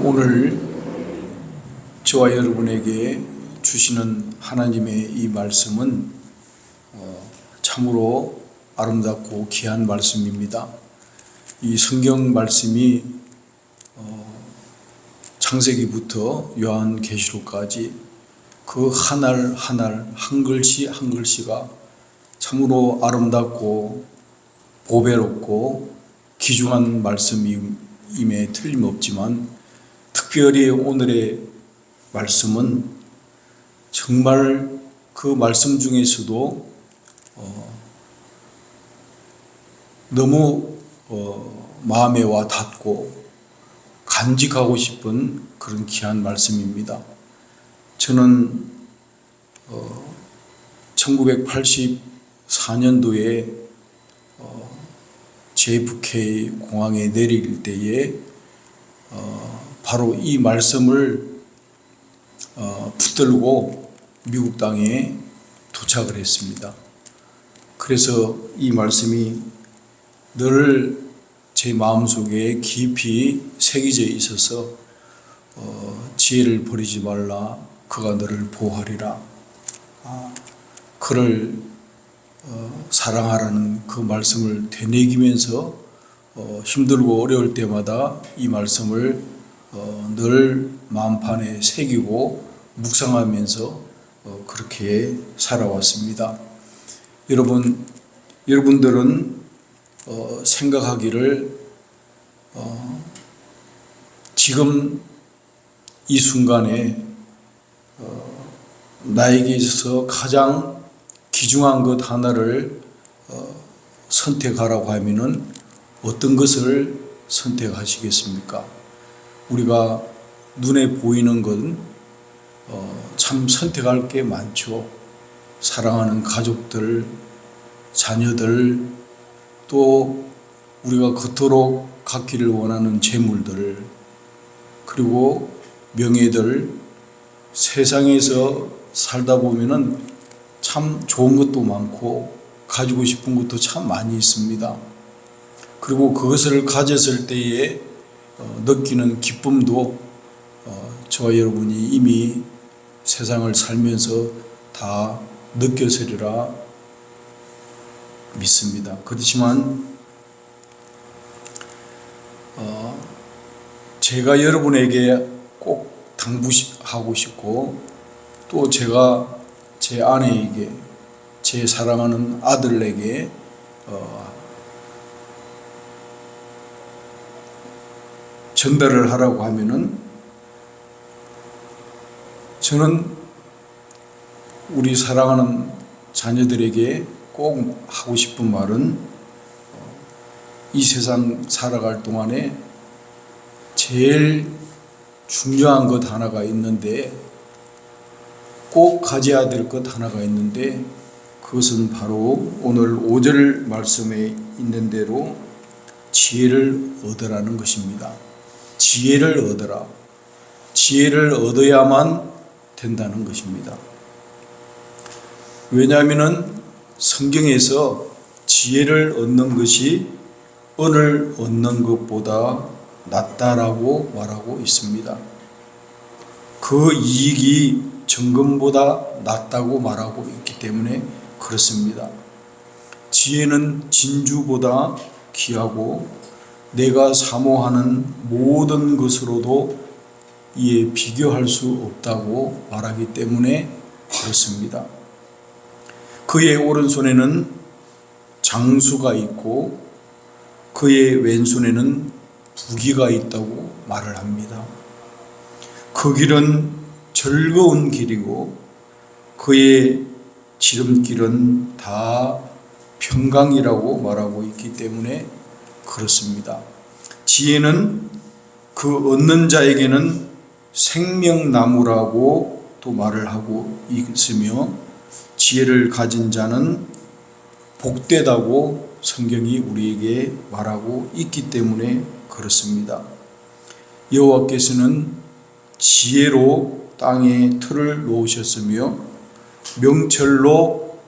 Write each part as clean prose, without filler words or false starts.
오늘 저와 여러분에게 주시는 하나님의 이 말씀은 참으로 아름답고 귀한 말씀입니다. 이 성경 말씀이 창세기부터 요한계시록까지 그 한 알 한 알 한 글씨 한 글씨가 참으로 아름답고 보배롭고 귀중한 말씀임에 틀림없지만 특별히 오늘의 말씀은 정말 그 말씀 중에서도 너무 마음에 와 닿고 간직하고 싶은 그런 귀한 말씀입니다. 저는 1984년도에 JFK 공항에 내릴 때에 바로 이 말씀을 붙들고 미국 땅에 도착을 했습니다. 그래서 이 말씀이 늘 제 마음속에 깊이 새겨져 있어서 지혜를 버리지 말라, 그가 너를 보호하리라, 그를 사랑하라는 그 말씀을 되새기면서 힘들고 어려울 때마다 이 말씀을 늘 마음판에 새기고 묵상하면서 그렇게 살아왔습니다. 여러분들은 생각하기를 지금 이 순간에 나에게 있어서 가장 귀중한 것 하나를 선택하라고 하면은 어떤 것을 선택하시겠습니까? 우리가 눈에 보이는 건 참 선택할 게 많죠. 사랑하는 가족들, 자녀들, 또 우리가 그토록 갖기를 원하는 재물들, 그리고 명예들, 세상에서 살다 보면은 참 좋은 것도 많고 가지고 싶은 것도 참 많이 있습니다. 그리고 그것을 가졌을 때에 느끼는 기쁨도 저와 여러분이 이미 세상을 살면서 다 느꼈으리라 믿습니다. 그렇지만 제가 여러분에게 꼭 당부하고 싶고, 또 제가 제 아내에게, 제 사랑하는 아들에게 전달을 하라고 하면은, 저는 우리 사랑하는 자녀들에게 꼭 하고 싶은 말은 이 세상 살아갈 동안에 제일 중요한 것 하나가 있는데, 꼭 가져야 될 것 하나가 있는데, 그것은 바로 오늘 5절 말씀에 있는 대로 지혜를 얻으라는 것입니다. 지혜를 얻으라. 지혜를 얻어야만 된다는 것입니다. 왜냐하면 성경에서 지혜를 얻는 것이 은을 얻는 것보다 낫다라고 말하고 있습니다. 그 이익이 정금보다 낫다고 말하고 있기 때문에 그렇습니다. 지혜는 진주보다 귀하고 내가 사모하는 모든 것으로도 이에 비교할 수 없다고 말하기 때문에 그렇습니다. 그의 오른손에는 장수가 있고 그의 왼손에는 부귀가 있다고 말을 합니다. 그 길은 즐거운 길이고 그의 지름길은 다 평강이라고 말하고 있기 때문에 그렇습니다. 지혜는 그 얻는 자에게는 생명나무라고 또 말을 하고 있으며, 지혜를 가진 자는 복되다고 성경이 우리에게 말하고 있기 때문에 그렇습니다. 여호와께서는 지혜로 땅에 틀을 놓으셨으며 명철로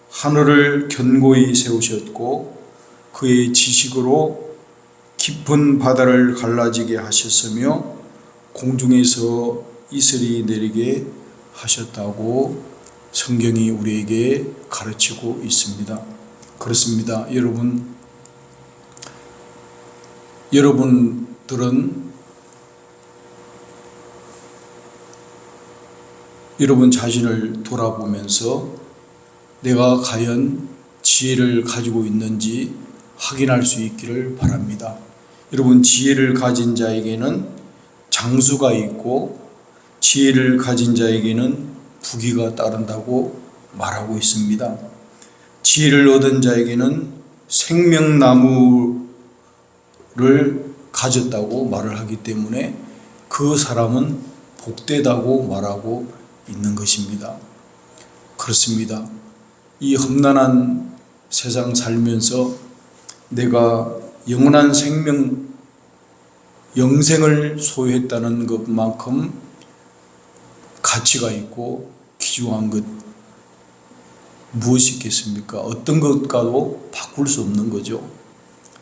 하늘을 견고히 세우셨고 그의 지식으로 깊은 바다를 갈라지게 하셨으며 공중에서 이슬이 내리게 하셨다고 성경이 우리에게 가르치고 있습니다. 그렇습니다. 여러분들은 여러분 자신을 돌아보면서 내가 과연 지혜를 가지고 있는지 확인할 수 있기를 바랍니다. 여러분, 지혜를 가진 자에게는 장수가 있고 지혜를 가진 자에게는 부귀가 따른다고 말하고 있습니다. 지혜를 얻은 자에게는 생명나무를 가졌다고 말을 하기 때문에 그 사람은 복되다고 말하고 있는 것입니다. 그렇습니다. 이 험난한 세상 살면서 내가 영원한 영생을 소유했다는 것만큼 가치가 있고 귀중한 것 무엇이 있겠습니까? 어떤 것과도 바꿀 수 없는 거죠.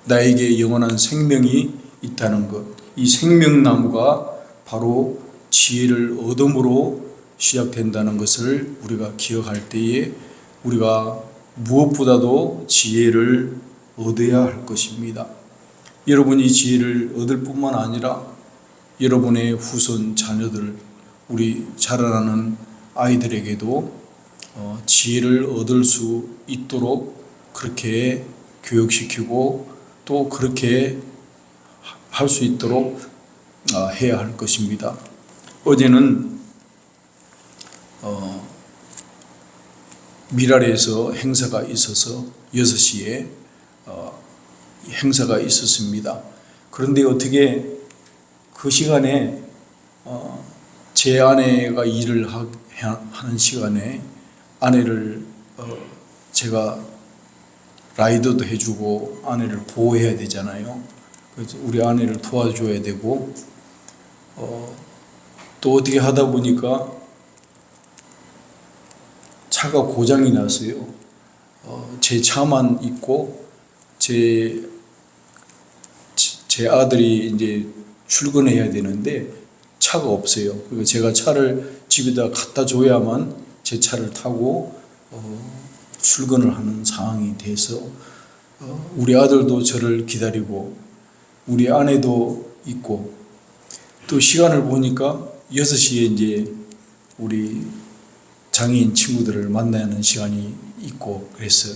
나에게 영원한 생명이 있다는 것, 이 생명나무가 바로 지혜를 얻음으로 시작된다는 것을 우리가 기억할 때에 우리가 무엇보다도 지혜를 얻어야 할 것입니다. 여러분이 지혜를 얻을 뿐만 아니라 여러분의 후손 자녀들, 우리 자라나는 아이들에게도 지혜를 얻을 수 있도록 그렇게 교육시키고 또 그렇게 할 수 있도록 해야 할 것입니다. 어제는 미랄에서 행사가 있어서 6시에 행사가 있었습니다. 그런데 어떻게 그 시간에 제 아내가 일을 하는 시간에 아내를 제가 라이더도 해주고 아내를 보호해야 되잖아요. 그래서 우리 아내를 도와줘야 되고 또 어떻게 하다 보니까 차가 고장이 났어요. 제 차만 있고 제 아들이 이제 출근해야 되는데 차가 없어요. 그리고 제가 차를 집에다 갖다 줘야만 제 차를 타고 출근을 하는 상황이 돼서 우리 아들도 저를 기다리고 우리 아내도 있고 또 시간을 보니까 6시에 이제 우리 장애인 친구들을 만나는 시간이 있고 그랬어요.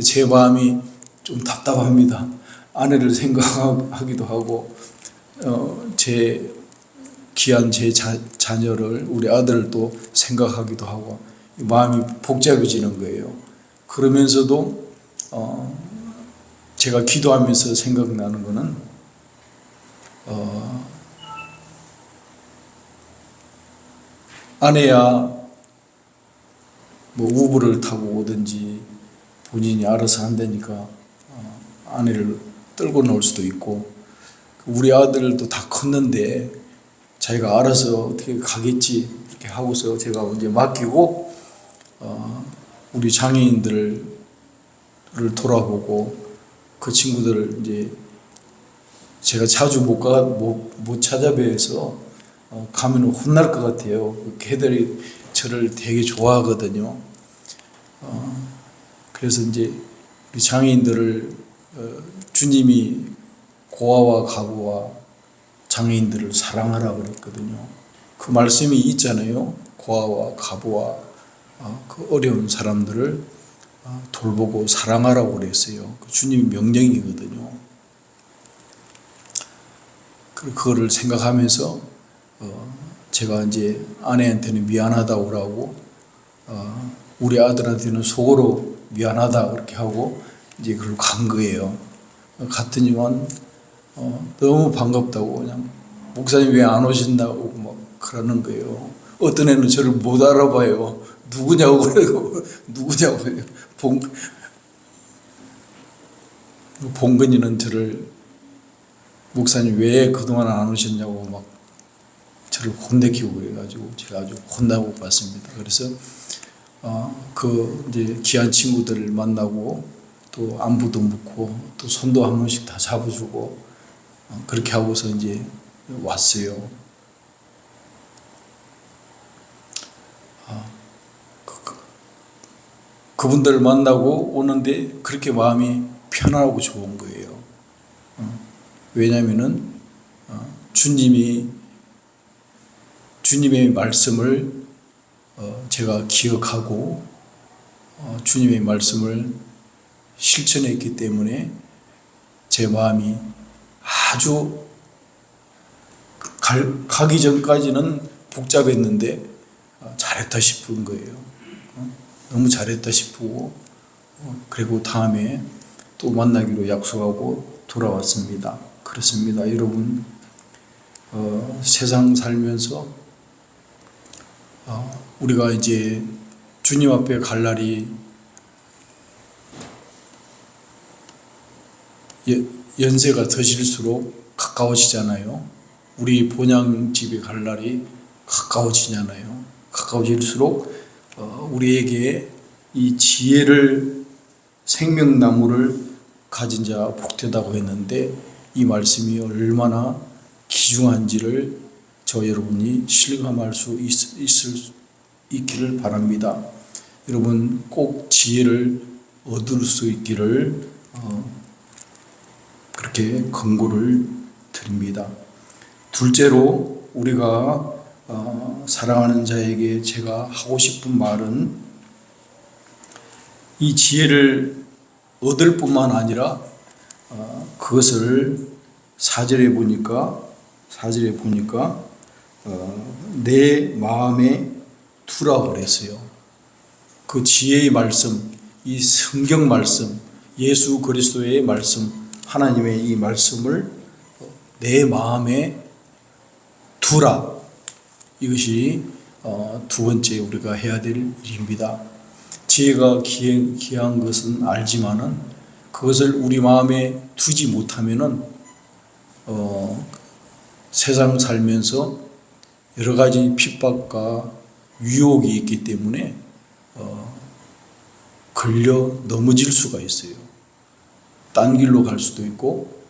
제 마음이 좀 답답합니다. 아내를 생각하기도 하고 제 귀한 제 자녀를 우리 아들을 또 생각하기도 하고 마음이 복잡해지는 거예요. 그러면서도 제가 기도하면서 생각나는 거는 아내야 뭐 우버를 타고 오든지 본인이 알아서 한다니까 아내를 떨고 나올 수도 있고 우리 아들도 다 컸는데 자기가 알아서 어떻게 가겠지 이렇게 하고서 제가 이제 맡기고 우리 장애인들을 돌아보고 그 친구들을 이제 제가 자주 못 찾아뵈서 가면 혼날 것 같아요. 걔들이 저를 되게 좋아하거든요. 그래서 이제 우리 장애인들을 주님이 고아와 가부와 장애인들을 사랑하라고 그랬거든요. 그 말씀이 있잖아요. 고아와 가부와 그 어려운 사람들을 돌보고 사랑하라고 그랬어요. 그 주님의 명령이거든요. 그거를 생각하면서 제가 이제 아내한테는 미안하다고 그러고 우리 아들한테는 속으로 미안하다 그렇게 하고 이제 그걸 간 거예요. 갔더니만 너무 반갑다고 그냥 목사님 왜 안 오신다고 막 그러는 거예요. 어떤 애는 저를 못 알아봐요. 누구냐고 그래요. 누구냐고 해요. 봉근이는 저를 목사님 왜 그동안 안 오셨냐고 막 저를 혼내키고 그래가지고 제가 아주 혼나고 갔습니다. 그래서 그 이제 귀한 친구들을 만나고 또 안부도 묻고 또 손도 한 번씩 다 잡아주고 그렇게 하고서 이제 왔어요. 그분들을 만나고 오는데 그렇게 마음이 편안하고 좋은 거예요. 왜냐하면은 주님의 말씀을 제가 기억하고 주님의 말씀을 실천했기 때문에 제 마음이 아주 가기 전까지는 복잡했는데 잘했다 싶은 거예요. 너무 잘했다 싶고 그리고 다음에 또 만나기로 약속하고 돌아왔습니다. 그렇습니다. 여러분, 세상 살면서 우리가 이제 주님 앞에 갈 날이 연세가 드실수록 가까워지잖아요. 우리 본향집에 갈 날이 가까워지잖아요. 가까워질수록 우리에게 이 지혜를 생명나무를 가진 자 복되다고 했는데 이 말씀이 얼마나 귀중한지를 저 여러분이 실감할 수 있기를 바랍니다. 여러분 꼭 지혜를 얻을 수 있기를 그렇게 권고를 드립니다. 둘째로 우리가 사랑하는 자에게 제가 하고 싶은 말은 이 지혜를 얻을 뿐만 아니라 그것을 사절에 보니까 내 마음에 두라고 그랬어요. 그 지혜의 말씀, 이 성경 말씀, 예수 그리스도의 말씀, 하나님의 이 말씀을 내 마음에 두라. 이것이 두 번째 우리가 해야 될 일입니다. 지혜가 귀한 것은 알지만은 그것을 우리 마음에 두지 못하면은 세상 살면서 여러 가지 핍박과 유혹이 있기 때문에 걸려 넘어질 수가 있어요. 딴 길로 갈 수도 있고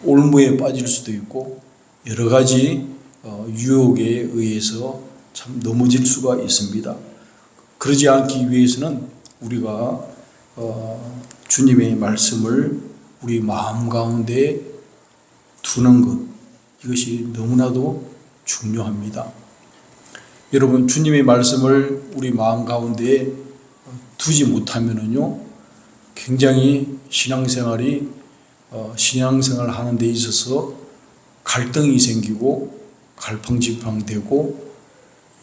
올무에 빠질 수도 있고 여러 가지 유혹에 의해서 참 넘어질 수가 있습니다. 그러지 않기 위해서는 우리가 주님의 말씀을 우리 마음 가운데 두는 것, 이것이 너무나도 중요합니다. 여러분, 주님의 말씀을 우리 마음 가운데 두지 못하면은요, 굉장히 신앙생활 하는 데 있어서 갈등이 생기고 갈팡질팡되고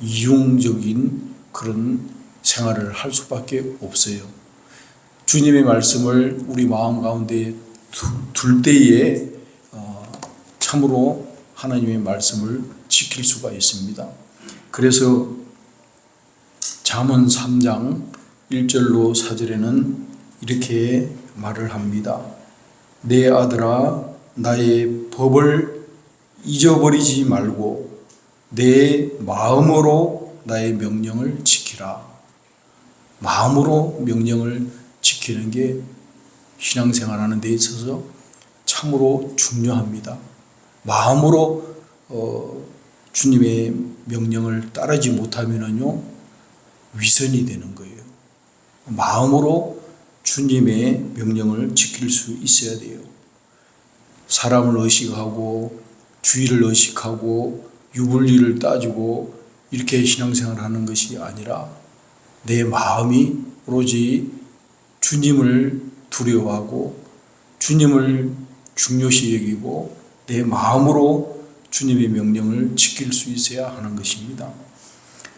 이중적인 그런 생활을 할 수밖에 없어요. 주님의 말씀을 우리 마음 가운데 둘 때에 참으로 하나님의 말씀을 지킬 수가 있습니다. 그래서 잠언 3장 1절로 4절에는 이렇게 말을 합니다. 내 아들아, 나의 법을 잊어버리지 말고 내 마음으로 나의 명령을 지키라. 마음으로 명령을 지키는 게 신앙생활하는 데 있어서 참으로 중요합니다. 마음으로 주님의 명령을 따르지 못하면은요, 위선이 되는 거예요. 마음으로 주님의 명령을 지킬 수 있어야 돼요. 사람을 의식하고 주의를 의식하고 유불리를 따지고 이렇게 신앙생활을 하는 것이 아니라 내 마음이 오로지 주님을 두려워하고 주님을 중요시 여기고 내 마음으로 주님의 명령을 지킬 수 있어야 하는 것입니다.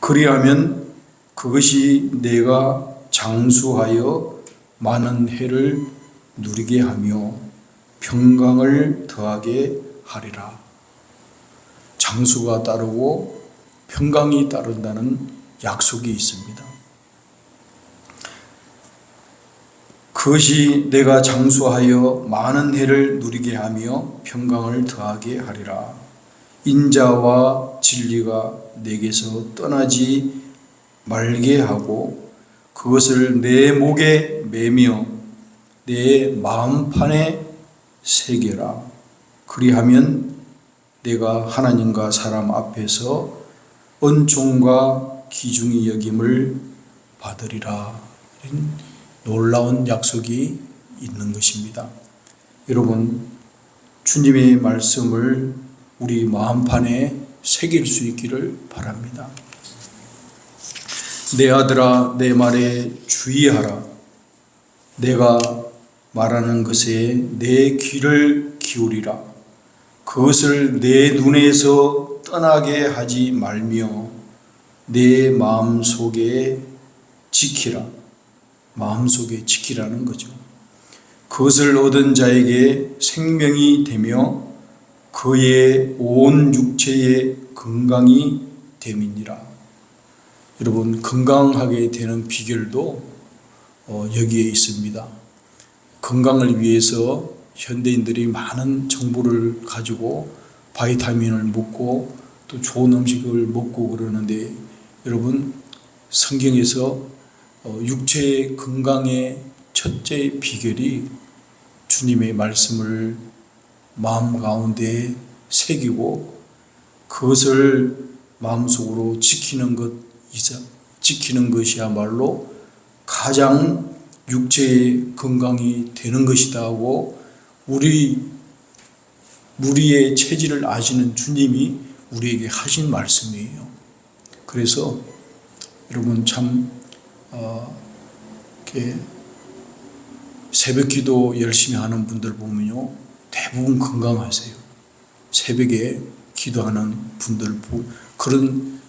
그리하면 그것이 내가 장수하여 많은 해를 누리게 하며 평강을 더하게 하리라. 장수가 따르고 평강이 따른다는 약속이 있습니다. 그것이 내가 장수하여 많은 해를 누리게 하며 평강을 더하게 하리라. 인자와 진리가 내게서 떠나지 말게 하고 그것을 내 목에 매며 내 마음판에 새겨라. 그리하면 내가 하나님과 사람 앞에서 은총과 귀중히 여김을 받으리라. 이런 놀라운 약속이 있는 것입니다. 여러분, 주님의 말씀을 우리 마음판에 새길 수 있기를 바랍니다. 내 아들아, 내 말에 주의하라. 내가 말하는 것에 내 귀를 기울이라. 그것을 내 눈에서 떠나게 하지 말며 내 마음속에 지키라. 마음속에 지키라는 거죠. 그것을 얻은 자에게 생명이 되며 그의 온 육체의 건강이 됨이니라. 여러분, 건강하게 되는 비결도 여기에 있습니다. 건강을 위해서 현대인들이 많은 정보를 가지고 바이타민을 먹고 또 좋은 음식을 먹고 그러는데, 여러분, 성경에서 육체의 건강의 첫째 비결이 주님의 말씀을 마음 가운데 새기고 그것을 마음속으로 지키는 것이야말로 가장 육체의 건강이 되는 것이다 하고 우리의 체질을 아시는 주님이 우리에게 하신 말씀이에요. 그래서 여러분, 참 이렇게 새벽 기도 열심히 하는 분들 보면요, 대부분 건강하세요. 새벽에 기도하는 분들, 그런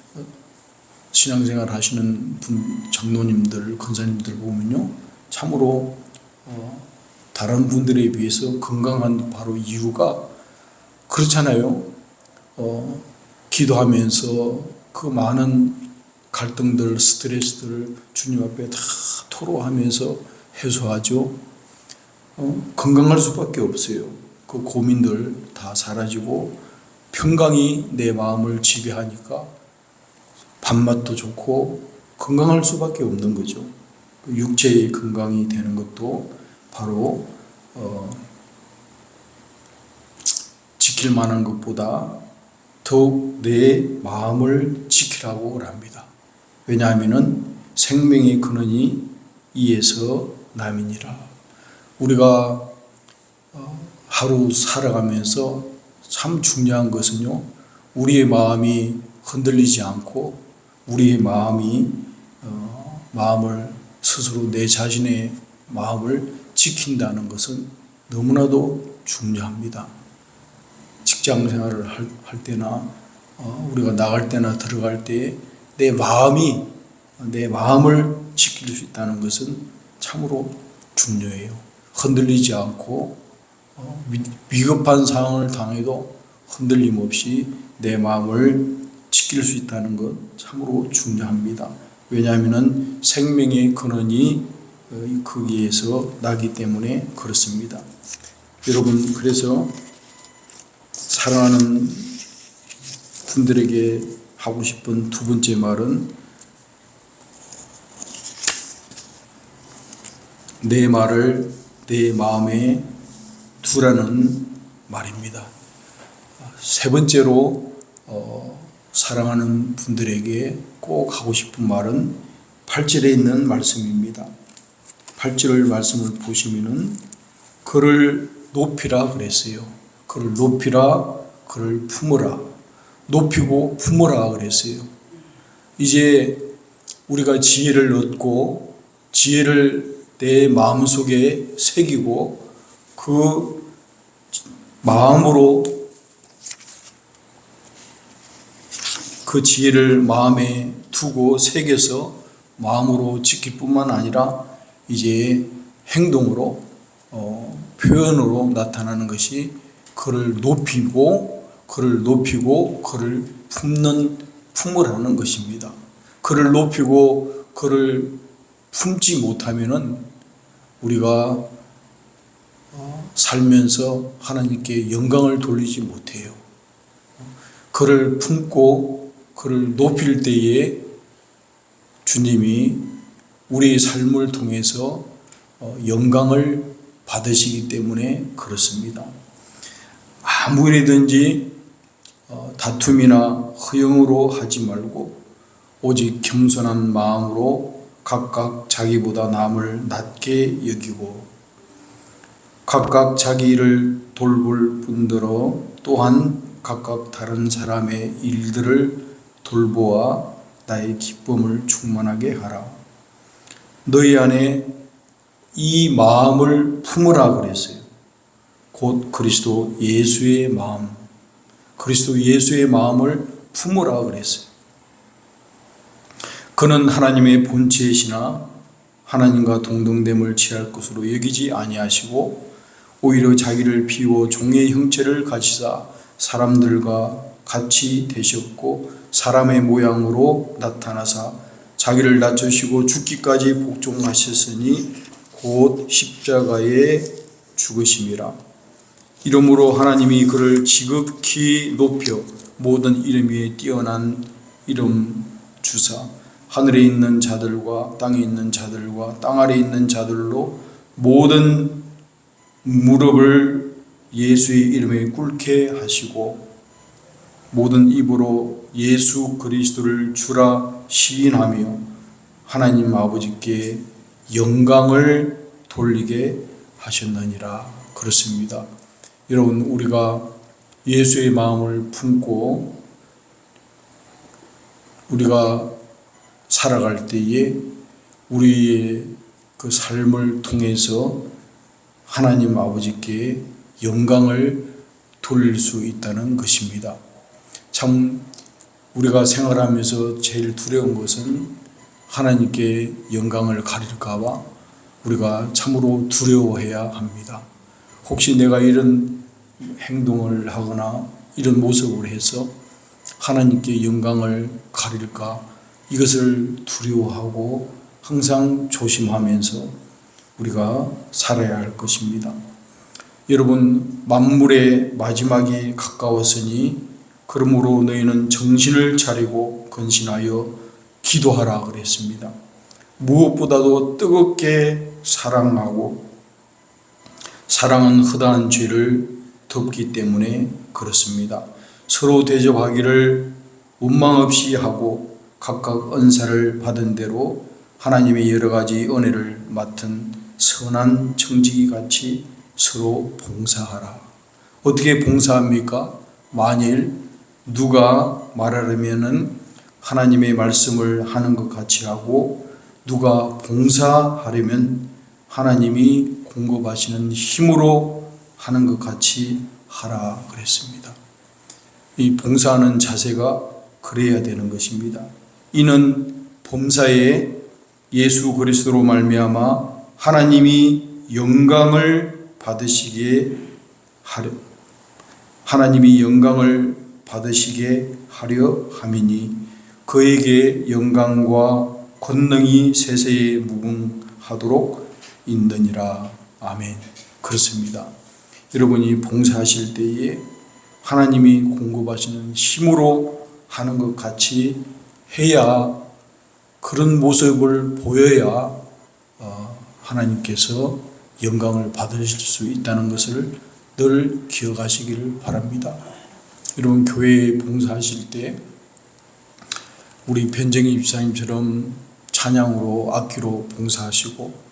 신앙생활 하시는 장로님들, 권사님들 보면요, 참으로 다른 분들에 비해서 건강한 바로 이유가 그렇잖아요. 기도하면서 그 많은 갈등들, 스트레스들을 주님 앞에 다 토로하면서 해소하죠. 건강할 수밖에 없어요. 그 고민들 다 사라지고 평강이 내 마음을 지배하니까 밥맛도 좋고 건강할 수밖에 없는 거죠. 육체의 건강이 되는 것도 바로 지킬 만한 것보다 더욱 내 마음을 지키라고 합니다. 왜냐하면 생명의 근원이 이에서 남이니라. 우리가 하루 살아가면서 참 중요한 것은요, 우리의 마음이 흔들리지 않고 우리의 마음을 스스로 내 자신의 마음을 지킨다는 것은 너무나도 중요합니다. 직장 생활을 할 때나 우리가 나갈 때나 들어갈 때 내 마음을 지킬 수 있다는 것은 참으로 중요해요. 흔들리지 않고 위급한 상황을 당해도 흔들림 없이 내 마음을 지킬 수 있다는 것 참으로 중요합니다. 왜냐하면 생명의 근원이 거기에서 나기 때문에 그렇습니다. 여러분, 그래서 사랑하는 분들에게 하고 싶은 두 번째 말은 내 말을 내 마음에 두라는 말입니다. 세 번째로 사랑하는 분들에게 꼭 하고 싶은 말은 8절에 있는 말씀입니다. 8절 말씀을 보시면은 그를 높이라 그랬어요. 그를 높이라, 그를 품으라. 높이고 품으라 그랬어요. 이제 우리가 지혜를 얻고 지혜를 내 마음속에 새기고 그 마음으로 그 지혜를 마음에 두고 새겨서 마음으로 지킬 뿐만 아니라 이제 행동으로 표현으로 나타나는 것이 그를 높이고 그를 품으라는 것입니다. 그를 높이고 그를 품지 못하면은 우리가 살면서 하나님께 영광을 돌리지 못해요. 그를 품고 그를 높일 때에 주님이 우리의 삶을 통해서 영광을 받으시기 때문에 그렇습니다. 아무리든지 다툼이나 허영으로 하지 말고 오직 겸손한 마음으로 각각 자기보다 남을 낮게 여기고 각각 자기 일을 돌볼 뿐더러 또한 각각 다른 사람의 일들을 돌보아 나의 기쁨을 충만하게 하라. 너희 안에 이 마음을 품으라 그랬어요. 곧 그리스도 예수의 마음, 그리스도 예수의 마음을 품으라 그랬어요. 그는 하나님의 본체이시나 하나님과 동등됨을 취할 것으로 여기지 아니하시고 오히려 자기를 비워 종의 형체를 가지사 사람들과 같이 되셨고 사람의 모양으로 나타나사 자기를 낮추시고 죽기까지 복종하셨으니 곧 십자가에 죽으심이라. 이러므로 하나님이 그를 지극히 높여 모든 이름 위에 뛰어난 이름 주사 하늘에 있는 자들과 땅에 있는 자들과 땅 아래에 있는 자들로 모든 무릎을 예수의 이름에 꿇게 하시고 모든 입으로 예수 그리스도를 주라 시인하며 하나님 아버지께 영광을 돌리게 하셨느니라. 그렇습니다. 여러분, 우리가 예수의 마음을 품고 우리가 살아갈 때에 우리의 그 삶을 통해서 하나님 아버지께 영광을 돌릴 수 있다는 것입니다. 참 우리가 생활하면서 제일 두려운 것은 하나님께 영광을 가릴까 봐 우리가 참으로 두려워해야 합니다. 혹시 내가 이런 행동을 하거나 이런 모습을 해서 하나님께 영광을 가릴까, 이것을 두려워하고 항상 조심하면서 우리가 살아야 할 것입니다. 여러분, 만물의 마지막이 가까웠으니 그러므로 너희는 정신을 차리고 근신하여 기도하라 그랬습니다. 무엇보다도 뜨겁게 사랑하고 사랑은 허다한 죄를 덮기 때문에 그렇습니다. 서로 대접하기를 원망 없이 하고 각각 은사를 받은 대로 하나님의 여러 가지 은혜를 맡은 선한 청지기 같이 서로 봉사하라. 어떻게 봉사합니까? 만일 누가 말하려면은 하나님의 말씀을 하는 것 같이 하고 누가 봉사하려면 하나님이 공급하시는 힘으로 하는 것 같이 하라 그랬습니다. 이 봉사하는 자세가 그래야 되는 것입니다. 이는 범사에 예수 그리스도로 말미암아 하나님이 영광을 받으시게 하려 함이니 그에게 영광과 권능이 세세에 무궁하도록 있느니라. 아멘. 그렇습니다. 여러분이 봉사하실 때에 하나님이 공급하시는 힘으로 하는 것 같이 해야, 그런 모습을 보여야 하나님께서 영광을 받으실 수 있다는 것을 늘 기억하시기를 바랍니다. 여러분, 교회에 봉사하실 때 우리 변정희 집사님처럼 찬양으로 악기로 봉사하시고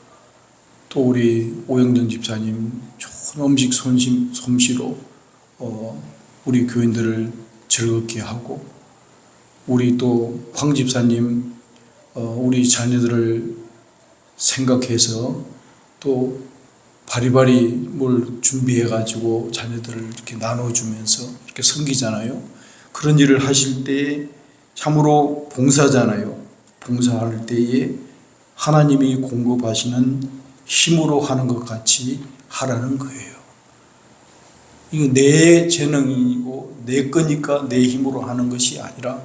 또 우리 오영정 집사님 좋은 음식 솜씨로 우리 교인들을 즐겁게 하고 우리 또 황 집사님 우리 자녀들을 생각해서 또 바리바리 뭘 준비해가지고 자녀들을 이렇게 나눠주면서 이렇게 섬기잖아요. 그런 일을 하실 때 참으로 봉사잖아요. 봉사할 때에 하나님이 공급하시는 힘으로 하는 것 같이 하라는 거예요. 이거 내 재능이고 내 거니까 내 힘으로 하는 것이 아니라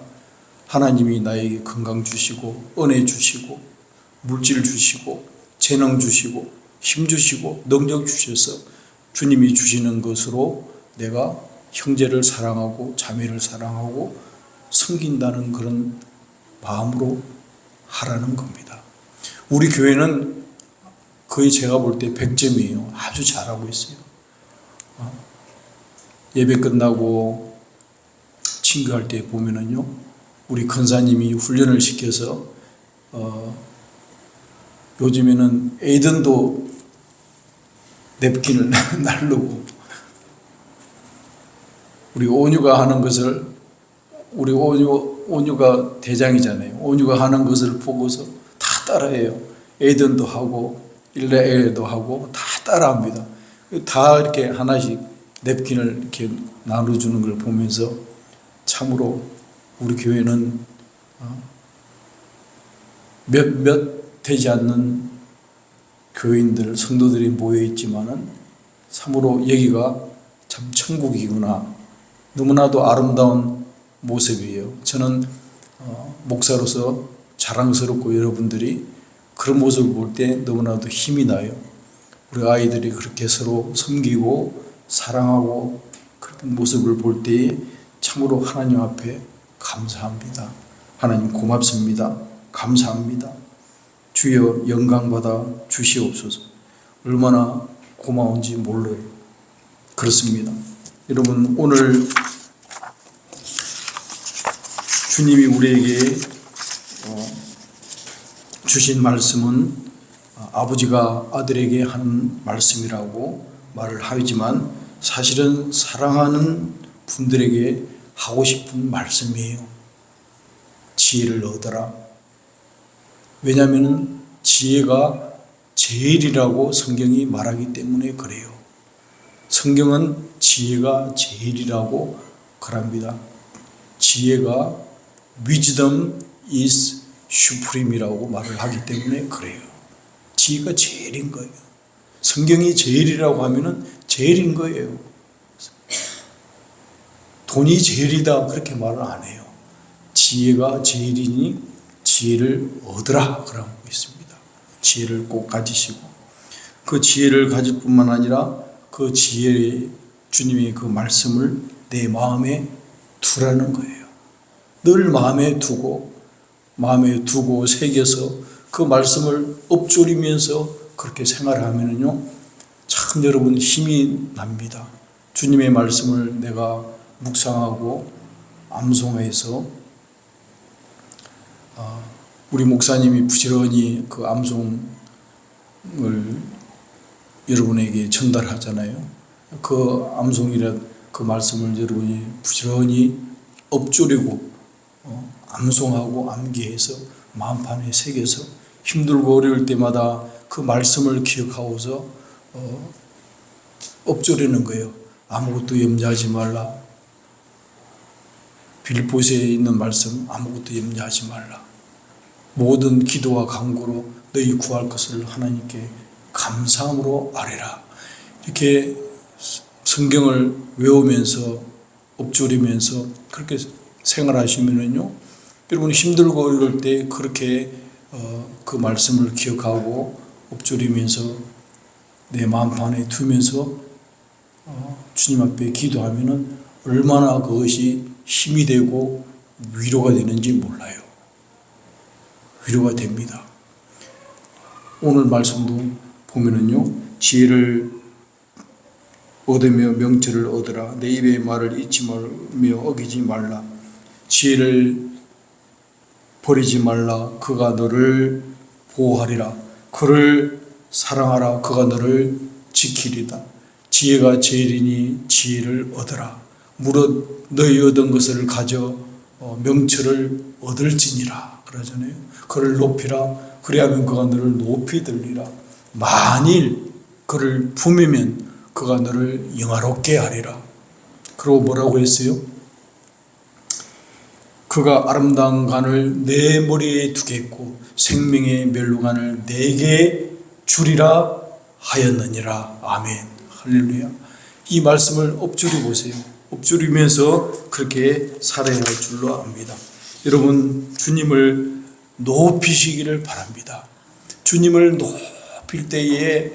하나님이 나에게 건강 주시고 은혜 주시고 물질 주시고 재능 주시고 힘 주시고 능력 주셔서 주님이 주시는 것으로 내가 형제를 사랑하고 자매를 사랑하고 섬긴다는 그런 마음으로 하라는 겁니다. 우리 교회는 거의 제가 볼 때 100점이에요. 아주 잘하고 있어요. 예배 끝나고 친구할 때 보면은요, 우리 권사님이 훈련을 시켜서 요즘에는 애든도 냅킨을 날르고, 우리 온유가 하는 것을, 우리 온유가 대장이잖아요. 온유가 하는 것을 보고서 다 따라해요. 에덴도 하고 일레에도 하고 다 따라합니다. 다 이렇게 하나씩 냅킨을 이렇게 나눠주는 걸 보면서 참으로 우리 교회는 몇 되지 않는 교인들, 성도들이 모여 있지만은 참으로 여기가 참 천국이구나. 너무나도 아름다운 모습이에요. 저는 목사로서 자랑스럽고 여러분들이 그런 모습을 볼 때 너무나도 힘이 나요. 우리 아이들이 그렇게 서로 섬기고 사랑하고 그런 모습을 볼 때 참으로 하나님 앞에 감사합니다. 하나님 고맙습니다. 감사합니다. 주여 영광받아 주시옵소서. 얼마나 고마운지 몰라요. 그렇습니다. 여러분, 오늘 주님이 우리에게 주신 말씀은 아버지가 아들에게 하는 말씀이라고 말을 하지만 사실은 사랑하는 분들에게 하고 싶은 말씀이에요. 지혜를 얻어라. 왜냐하면 지혜가 제일이라고 성경이 말하기 때문에 그래요. 성경은 지혜가 제일이라고 말합니다. 지혜가 wisdom is supreme이라고 말을 하기 때문에 그래요. 지혜가 제일인 거예요. 성경이 제일이라고 하면은 제일인 거예요. 돈이 제일이다 그렇게 말을 안 해요. 지혜가 제일이니 지혜를 얻으라 그러고 있습니다. 지혜를 꼭 가지시고, 그 지혜를 가질 뿐만 아니라 그 지혜의 주님의 그 말씀을 내 마음에 두라는 거예요. 늘 마음에 두고 새겨서 그 말씀을 엎조리면서 그렇게 생활하면은요, 참 여러분 힘이 납니다. 주님의 말씀을 내가 묵상하고 암송해서 우리 목사님이 부지런히 그 암송을 여러분에게 전달하잖아요. 그 암송이라 그 말씀을 여러분이 부지런히 엎조리고 암송하고 암기해서 마음판에 새겨서 힘들고 어려울 때마다 그 말씀을 기억하고서 엎조리는 거예요. 아무것도 염려하지 말라. 빌립보서에 있는 말씀, 아무것도 염려하지 말라. 모든 기도와 간구로 너희 구할 것을 하나님께 감사함으로 아뢰라. 이렇게 성경을 외우면서 엎조리면서 그렇게 생활하시면은요, 여러분이 힘들고 어려울 때 그렇게 그 말씀을 기억하고 엎조리면서 내 마음판에 두면서 주님 앞에 기도하면은 얼마나 그것이 힘이 되고 위로가 되는지 몰라요. 위로가 됩니다. 오늘 말씀도 보면은요, 지혜를 얻으며 명철을 얻으라. 내 입의 말을 잊지 말며 어기지 말라. 지혜를 버리지 말라. 그가 너를 보호하리라. 그를 사랑하라. 그가 너를 지키리다. 지혜가 제일이니 지혜를 얻으라. 무릇 너희 얻은 것을 가져 명철을 얻을지니라 그러잖아요. 그를 높이라. 그리하면 그가 너를 높이 들리라. 만일 그를 품으면 그가 너를 영화롭게 하리라. 그리고 뭐라고 했어요? 그가 아름다운 간을 내 머리에 두겠고 생명의 멸루간을 내게 주리라 하였느니라. 아멘. 할렐루야. 이 말씀을 엎조리 보세요. 엎조리면서 그렇게 살아야 할 줄로 압니다. 여러분, 주님을 높이시기를 바랍니다. 주님을 높일 때에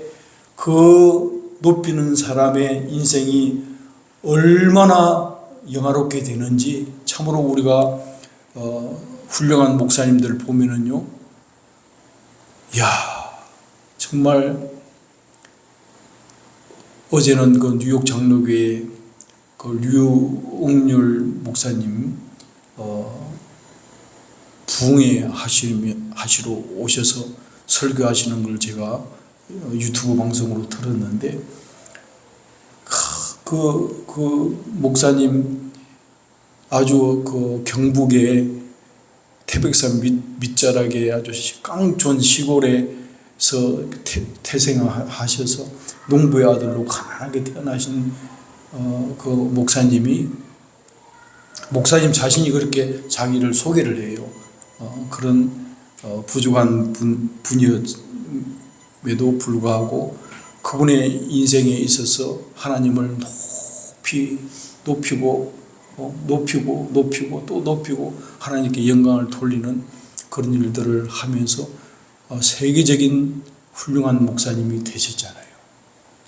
그 높이는 사람의 인생이 얼마나 영화롭게 되는지 참으로 우리가 훌륭한 목사님들 보면은요, 야, 정말 어제는 그 뉴욕 장로교회 그 류옥률 목사님 부흥회 하시러 오셔서 설교하시는 걸 제가 유튜브 방송으로 들었는데 그 목사님 아주 그 경북의 태백산 밑자락에 아주 깡촌 시골에서 태생하셔서 농부의 아들로 가난하게 태어나신 그 목사님 자신이 그렇게 자기를 소개를 해요. 그런 부족한 분임에도 불구하고 그분의 인생에 있어서 하나님을 높이고 또 높이고 하나님께 영광을 돌리는 그런 일들을 하면서 세계적인 훌륭한 목사님이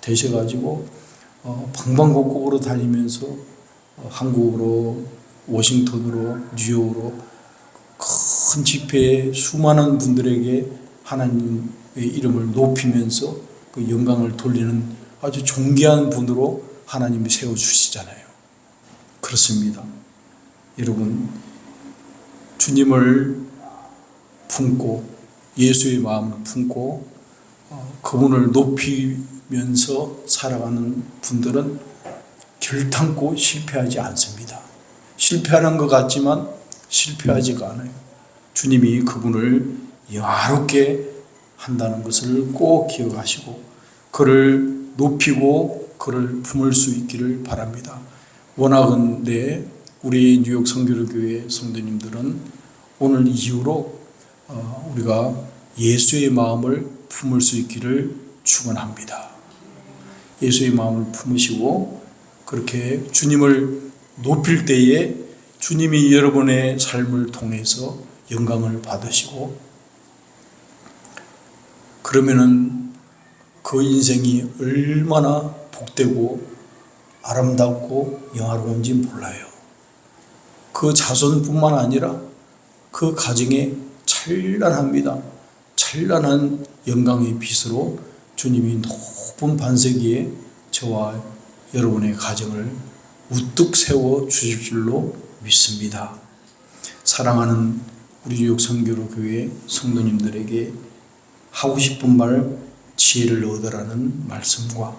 되셔가지고 방방곡곡으로 다니면서 한국으로 워싱턴으로 뉴욕으로 큰 집회에 수많은 분들에게 하나님의 이름을 높이면서 그 영광을 돌리는 아주 존귀한 분으로 하나님이 세워주시잖아요. 그렇습니다. 여러분, 주님을 품고 예수의 마음을 품고 그분을 높이면서 살아가는 분들은 결탄코 실패하지 않습니다. 실패하는 것 같지만 실패하지가 않아요. 주님이 그분을 영화롭게 한다는 것을 꼭 기억하시고 그를 높이고 그를 품을 수 있기를 바랍니다. 원하건대 우리 뉴욕 성결교회 성도님들은 오늘 이후로 우리가 예수의 마음을 품을 수 있기를 축원합니다. 예수의 마음을 품으시고 그렇게 주님을 높일 때에 주님이 여러분의 삶을 통해서 영광을 받으시고 그러면은 그 인생이 얼마나 복되고 아름답고 영화로운지 몰라요. 그 자손뿐만 아니라 그 가정에 찬란합니다. 찬란한 영광의 빛으로 주님이 높은 반석 위에 저와 여러분의 가정을 우뚝 세워 주실 줄로 믿습니다. 사랑하는 우리 뉴욕 성교로 교회 성도님들에게 하고 싶은 말 지혜를 얻으라는 말씀과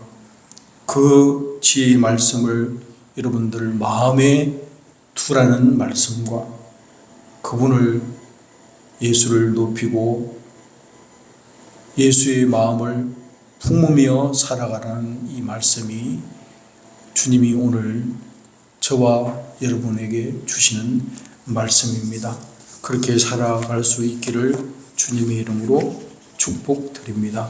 그 지혜의 말씀을 여러분들 마음에 두라는 말씀과 그분을 예수를 높이고 예수의 마음을 품으며 살아가라는 이 말씀이 주님이 오늘 저와 여러분에게 주시는 말씀입니다. 그렇게 살아갈 수 있기를 주님의 이름으로 축복드립니다.